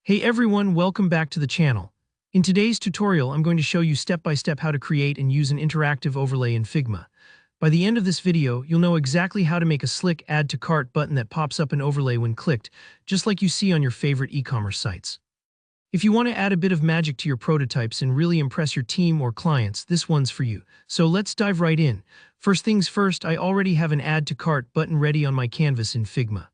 Hey everyone, welcome back to the channel. In today's tutorial, I'm going to show you step by step how to create and use an interactive overlay in Figma. By the end of this video, you'll know exactly how to make a slick Add to Cart button that pops up an overlay when clicked, just like you see on your favorite e-commerce sites. If you want to add a bit of magic to your prototypes and really impress your team or clients, this one's for you. So let's dive right in. First things first, I already have an Add to Cart button ready on my canvas in Figma.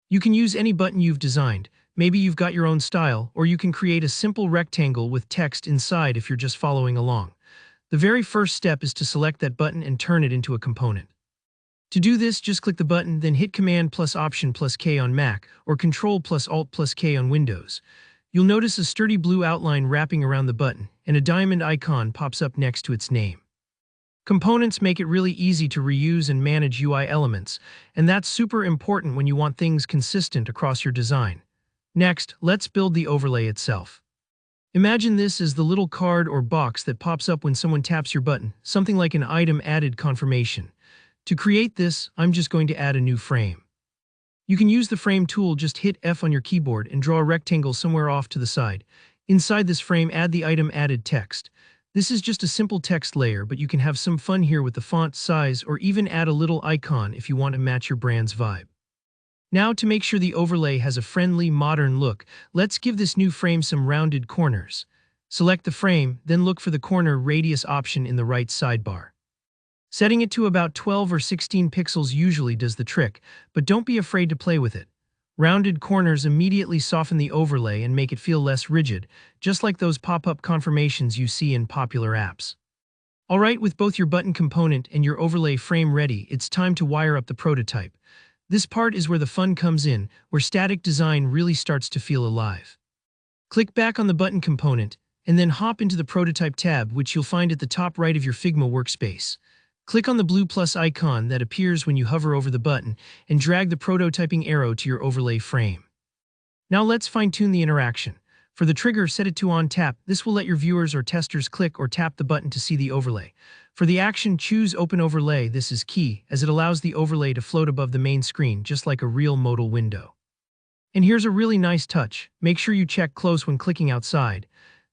You can use any button you've designed. Maybe you've got your own style, or you can create a simple rectangle with text inside if you're just following along. The very first step is to select that button and turn it into a component. To do this, just click the button, then hit Command plus Option plus K on Mac, or Control plus Alt plus K on Windows. You'll notice a sturdy blue outline wrapping around the button, and a diamond icon pops up next to its name. Components make it really easy to reuse and manage UI elements, and that's super important when you want things consistent across your design. Next, let's build the overlay itself. Imagine this as the little card or box that pops up when someone taps your button, something like an item added confirmation. To create this, I'm just going to add a new frame. You can use the frame tool, just hit F on your keyboard and draw a rectangle somewhere off to the side. Inside this frame, add the item added text. This is just a simple text layer, but you can have some fun here with the font size or even add a little icon if you want to match your brand's vibe. Now, to make sure the overlay has a friendly, modern look, let's give this new frame some rounded corners. Select the frame, then look for the corner radius option in the right sidebar. Setting it to about 12 or 16 pixels usually does the trick, but don't be afraid to play with it. Rounded corners immediately soften the overlay and make it feel less rigid, just like those pop-up confirmations you see in popular apps. Alright, with both your button component and your overlay frame ready, it's time to wire up the prototype. This part is where the fun comes in, where static design really starts to feel alive. Click back on the button component, and then hop into the Prototype tab, which you'll find at the top right of your Figma workspace. Click on the blue plus icon that appears when you hover over the button, and drag the prototyping arrow to your overlay frame. Now let's fine-tune the interaction. For the trigger, set it to On Tap. This will let your viewers or testers click or tap the button to see the overlay. For the action, choose Open Overlay. This is key, as it allows the overlay to float above the main screen, just like a real modal window. And here's a really nice touch. Make sure you check close when clicking outside.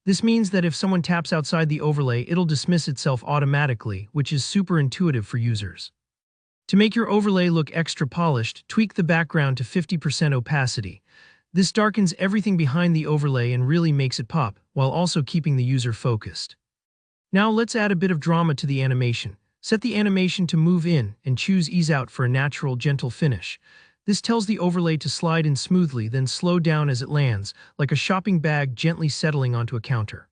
This means that if someone taps outside the overlay, it'll dismiss itself automatically, which is super intuitive for users. To make your overlay look extra polished, tweak the background to 50% opacity. This darkens everything behind the overlay and really makes it pop, while also keeping the user focused. Now let's add a bit of drama to the animation. Set the animation to move in and choose Ease Out for a natural, gentle finish. This tells the overlay to slide in smoothly, then slow down as it lands, like a shopping bag gently settling onto a counter.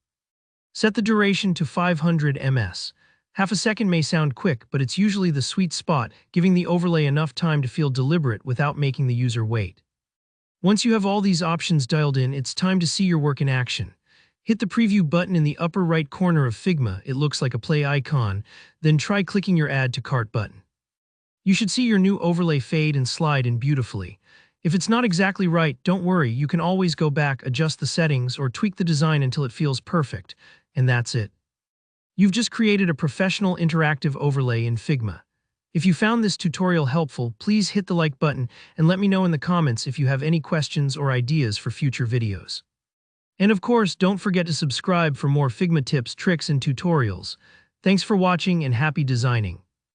Set the duration to 500 ms. Half a second may sound quick, but it's usually the sweet spot, giving the overlay enough time to feel deliberate without making the user wait. Once you have all these options dialed in, it's time to see your work in action. Hit the preview button in the upper right corner of Figma. It looks like a play icon. Then try clicking your Add to Cart button. You should see your new overlay fade and slide in beautifully. If it's not exactly right, don't worry. You can always go back, adjust the settings, or tweak the design until it feels perfect. And that's it. You've just created a professional interactive overlay in Figma. If you found this tutorial helpful, please hit the like button and let me know in the comments if you have any questions or ideas for future videos. And of course, don't forget to subscribe for more Figma tips, tricks, and tutorials. Thanks for watching and happy designing.